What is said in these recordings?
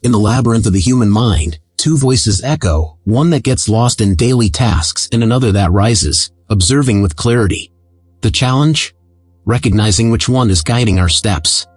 In the labyrinth of the human mind, two voices echo, one that gets lost in daily tasks and another that rises, observing with clarity. The challenge? Recognizing which one is guiding our steps.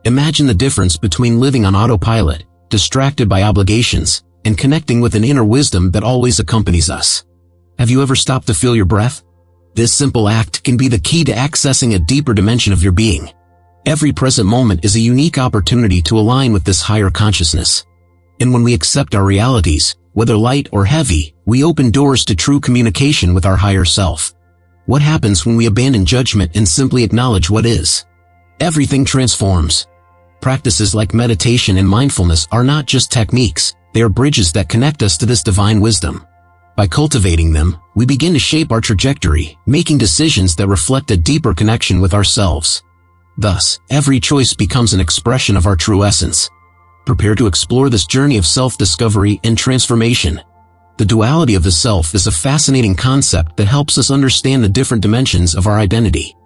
Imagine the difference between living on autopilot, distracted by obligations, and connecting with an inner wisdom that always accompanies us. Have you ever stopped to feel your breath? This simple act can be the key to accessing a deeper dimension of your being. Every present moment is a unique opportunity to align with this higher consciousness. And when we accept our realities, whether light or heavy, we open doors to true communication with our higher self. What happens when we abandon judgment and simply acknowledge what is? Everything transforms. Practices like meditation and mindfulness are not just techniques, they are bridges that connect us to this divine wisdom. By cultivating them, we begin to shape our trajectory, making decisions that reflect a deeper connection with ourselves. Thus, every choice becomes an expression of our true essence. Prepare to explore this journey of self-discovery and transformation. The duality of the self is a fascinating concept that helps us understand the different dimensions of our identity.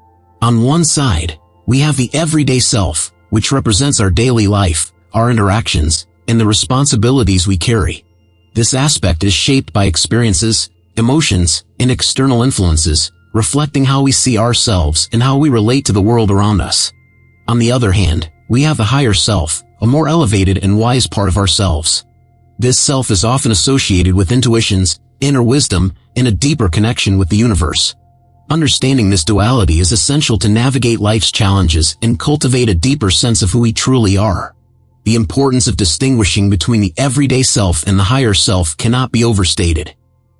On one side, we have the everyday self, which represents our daily life, our interactions, and the responsibilities we carry. This aspect is shaped by experiences, emotions, and external influences, reflecting how we see ourselves and how we relate to the world around us. On the other hand, we have the higher self, a more elevated and wise part of ourselves. This self is often associated with intuitions, inner wisdom, and a deeper connection with the universe. Understanding this duality is essential to navigate life's challenges and cultivate a deeper sense of who we truly are. The importance of distinguishing between the everyday self and the higher self cannot be overstated.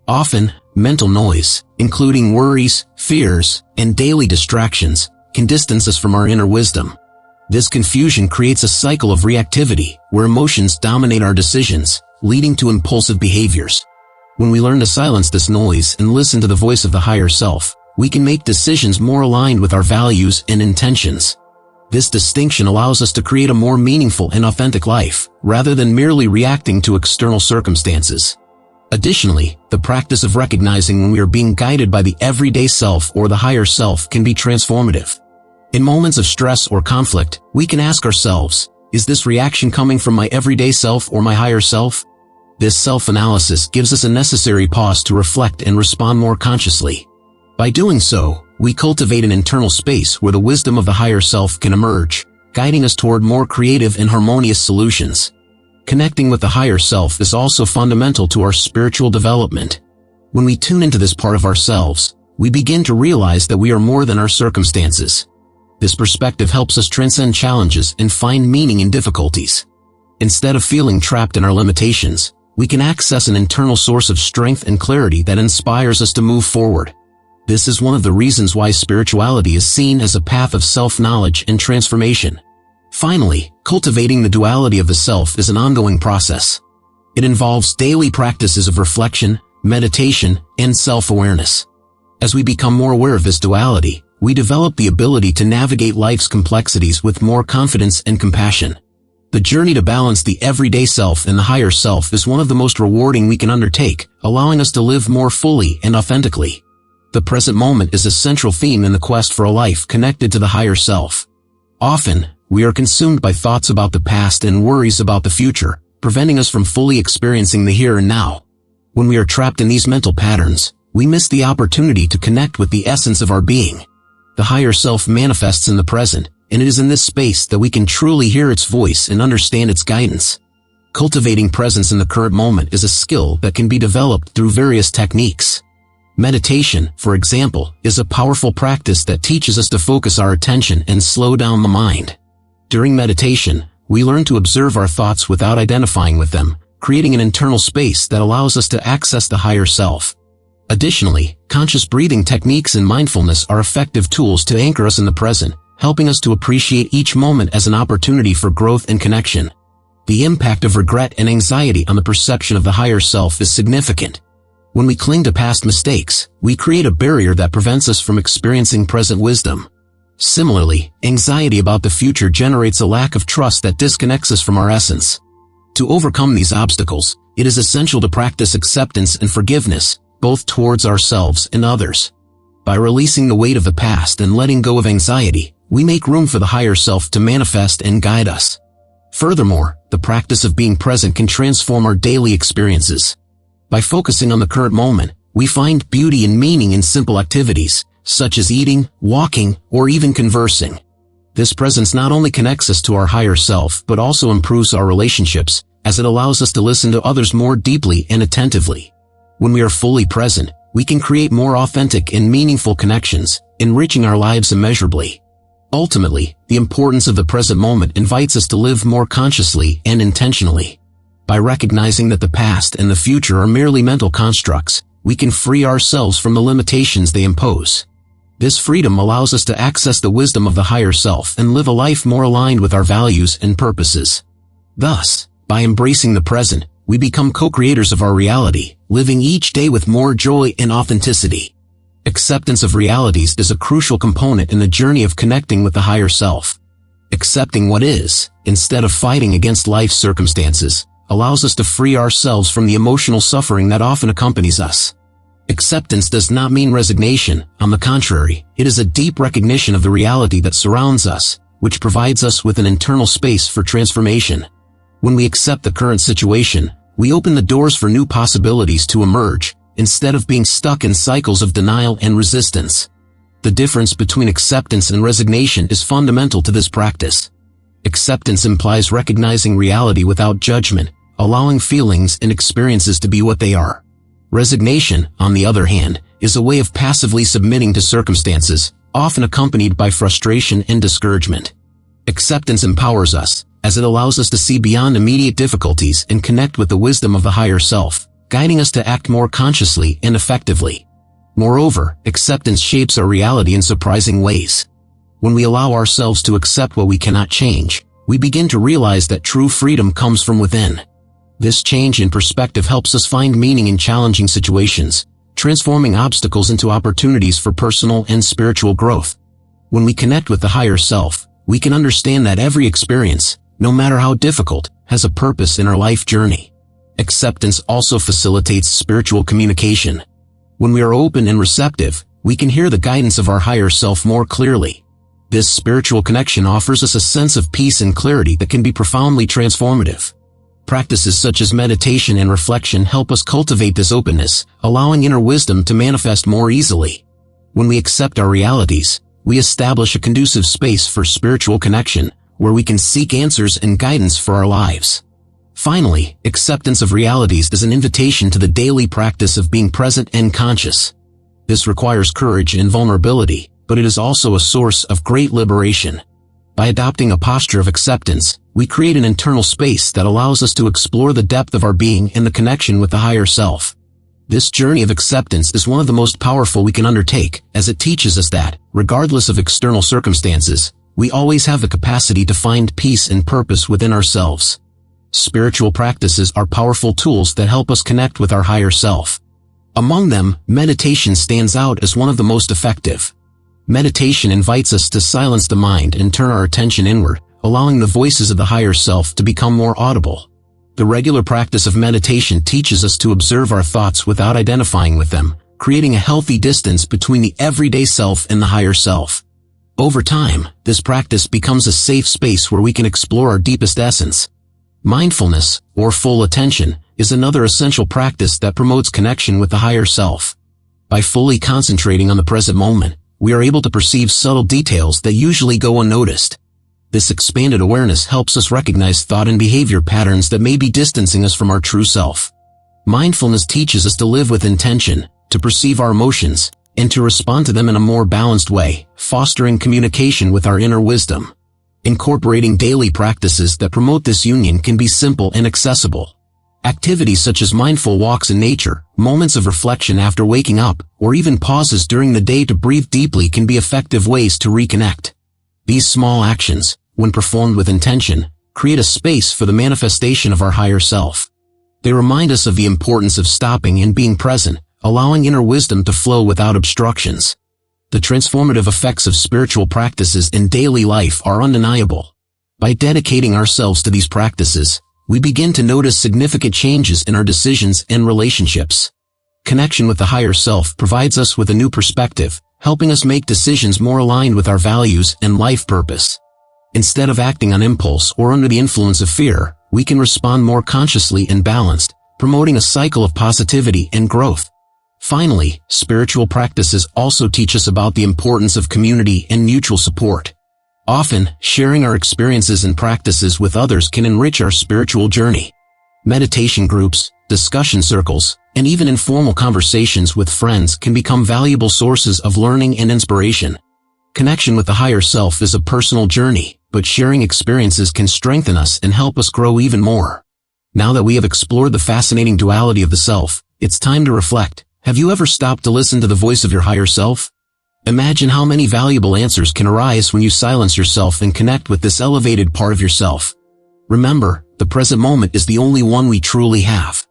Often, mental noise, including worries, fears, and daily distractions, can distance us from our inner wisdom. This confusion creates a cycle of reactivity, where emotions dominate our decisions, leading to impulsive behaviors. When we learn to silence this noise and listen to the voice of the higher self, we can make decisions more aligned with our values and intentions. This distinction allows us to create a more meaningful and authentic life, rather than merely reacting to external circumstances. Additionally, the practice of recognizing when we are being guided by the everyday self or the higher self can be transformative. In moments of stress or conflict, we can ask ourselves, is this reaction coming from my everyday self or my higher self? This self-analysis gives us a necessary pause to reflect and respond more consciously. By doing so, we cultivate an internal space where the wisdom of the higher self can emerge, guiding us toward more creative and harmonious solutions. Connecting with the higher self is also fundamental to our spiritual development. When we tune into this part of ourselves, we begin to realize that we are more than our circumstances. This perspective helps us transcend challenges and find meaning in difficulties. Instead of feeling trapped in our limitations, we can access an internal source of strength and clarity that inspires us to move forward. This is one of the reasons why spirituality is seen as a path of self-knowledge and transformation. Finally, cultivating the duality of the self is an ongoing process. It involves daily practices of reflection, meditation, and self-awareness. As we become more aware of this duality, we develop the ability to navigate life's complexities with more confidence and compassion. The journey to balance the everyday self and the higher self is one of the most rewarding we can undertake, allowing us to live more fully and authentically. The present moment is a central theme in the quest for a life connected to the higher self. Often, we are consumed by thoughts about the past and worries about the future, preventing us from fully experiencing the here and now. When we are trapped in these mental patterns, we miss the opportunity to connect with the essence of our being. The higher self manifests in the present, and it is in this space that we can truly hear its voice and understand its guidance. Cultivating presence in the current moment is a skill that can be developed through various techniques. Meditation, for example, is a powerful practice that teaches us to focus our attention and slow down the mind. During meditation, we learn to observe our thoughts without identifying with them, creating an internal space that allows us to access the higher self. Additionally, conscious breathing techniques and mindfulness are effective tools to anchor us in the present, helping us to appreciate each moment as an opportunity for growth and connection. The impact of regret and anxiety on the perception of the higher self is significant. When we cling to past mistakes, we create a barrier that prevents us from experiencing present wisdom. Similarly, anxiety about the future generates a lack of trust that disconnects us from our essence. To overcome these obstacles, it is essential to practice acceptance and forgiveness, both towards ourselves and others. By releasing the weight of the past and letting go of anxiety, we make room for the higher self to manifest and guide us. Furthermore, the practice of being present can transform our daily experiences. By focusing on the current moment, we find beauty and meaning in simple activities, such as eating, walking, or even conversing. This presence not only connects us to our higher self but also improves our relationships, as it allows us to listen to others more deeply and attentively. When we are fully present, we can create more authentic and meaningful connections, enriching our lives immeasurably. Ultimately, the importance of the present moment invites us to live more consciously and intentionally. By recognizing that the past and the future are merely mental constructs, we can free ourselves from the limitations they impose. This freedom allows us to access the wisdom of the higher self and live a life more aligned with our values and purposes. Thus, by embracing the present, we become co-creators of our reality, living each day with more joy and authenticity. Acceptance of realities is a crucial component in the journey of connecting with the higher self. Accepting what is, instead of fighting against life's circumstances, allows us to free ourselves from the emotional suffering that often accompanies us. Acceptance does not mean resignation. On the contrary, it is a deep recognition of the reality that surrounds us, which provides us with an internal space for transformation. When we accept the current situation, we open the doors for new possibilities to emerge, instead of being stuck in cycles of denial and resistance. The difference between acceptance and resignation is fundamental to this practice. Acceptance implies recognizing reality without judgment, allowing feelings and experiences to be what they are. Resignation, on the other hand, is a way of passively submitting to circumstances, often accompanied by frustration and discouragement. Acceptance empowers us, as it allows us to see beyond immediate difficulties and connect with the wisdom of the higher self, guiding us to act more consciously and effectively. Moreover, acceptance shapes our reality in surprising ways. When we allow ourselves to accept what we cannot change, we begin to realize that true freedom comes from within. This change in perspective helps us find meaning in challenging situations, transforming obstacles into opportunities for personal and spiritual growth. When we connect with the higher self, we can understand that every experience, no matter how difficult, has a purpose in our life journey. Acceptance also facilitates spiritual communication. When we are open and receptive, we can hear the guidance of our higher self more clearly. This spiritual connection offers us a sense of peace and clarity that can be profoundly transformative. Practices such as meditation and reflection help us cultivate this openness, allowing inner wisdom to manifest more easily. When we accept our realities, we establish a conducive space for spiritual connection, where we can seek answers and guidance for our lives. Finally, acceptance of realities is an invitation to the daily practice of being present and conscious. This requires courage and vulnerability, but it is also a source of great liberation. By adopting a posture of acceptance, we create an internal space that allows us to explore the depth of our being and the connection with the higher self. This journey of acceptance is one of the most powerful we can undertake, as it teaches us that, regardless of external circumstances, we always have the capacity to find peace and purpose within ourselves. Spiritual practices are powerful tools that help us connect with our higher self. Among them, meditation stands out as one of the most effective. Meditation invites us to silence the mind and turn our attention inward, allowing the voices of the higher self to become more audible. The regular practice of meditation teaches us to observe our thoughts without identifying with them, creating a healthy distance between the everyday self and the higher self. Over time, this practice becomes a safe space where we can explore our deepest essence. Mindfulness, or full attention, is another essential practice that promotes connection with the higher self. By fully concentrating on the present moment, we are able to perceive subtle details that usually go unnoticed. This expanded awareness helps us recognize thought and behavior patterns that may be distancing us from our true self. Mindfulness teaches us to live with intention, to perceive our emotions, and to respond to them in a more balanced way, fostering communication with our inner wisdom. Incorporating daily practices that promote this union can be simple and accessible. Activities such as mindful walks in nature, moments of reflection after waking up, or even pauses during the day to breathe deeply can be effective ways to reconnect. These small actions, when performed with intention, create a space for the manifestation of our higher self. They remind us of the importance of stopping and being present, allowing inner wisdom to flow without obstructions. The transformative effects of spiritual practices in daily life are undeniable. By dedicating ourselves to these practices, we begin to notice significant changes in our decisions and relationships. Connection with the higher self provides us with a new perspective, helping us make decisions more aligned with our values and life purpose. Instead of acting on impulse or under the influence of fear, we can respond more consciously and balanced, promoting a cycle of positivity and growth. Finally, spiritual practices also teach us about the importance of community and mutual support. Often, sharing our experiences and practices with others can enrich our spiritual journey. Meditation groups, discussion circles, and even informal conversations with friends can become valuable sources of learning and inspiration. Connection with the higher self is a personal journey, but sharing experiences can strengthen us and help us grow even more. Now that we have explored the fascinating duality of the self, it's time to reflect. Have you ever stopped to listen to the voice of your higher self? Imagine how many valuable answers can arise when you silence yourself and connect with this elevated part of yourself. Remember, the present moment is the only one we truly have.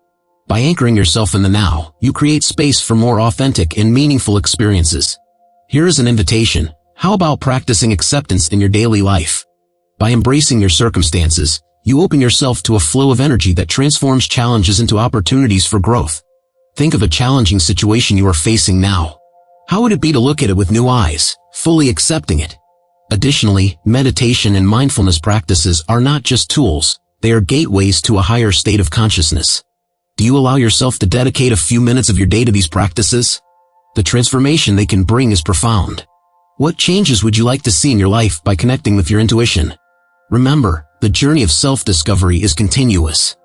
By anchoring yourself in the now, you create space for more authentic and meaningful experiences. Here is an invitation. How about practicing acceptance in your daily life? By embracing your circumstances, you open yourself to a flow of energy that transforms challenges into opportunities for growth. Think of a challenging situation you are facing now. How would it be to look at it with new eyes, fully accepting it? Additionally, meditation and mindfulness practices are not just tools, they are gateways to a higher state of consciousness. Do you allow yourself to dedicate a few minutes of your day to these practices? The transformation they can bring is profound. What changes would you like to see in your life by connecting with your intuition? Remember, the journey of self-discovery is continuous.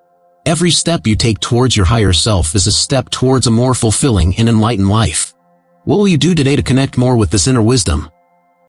Every step you take towards your higher self is a step towards a more fulfilling and enlightened life. What will you do today to connect more with this inner wisdom?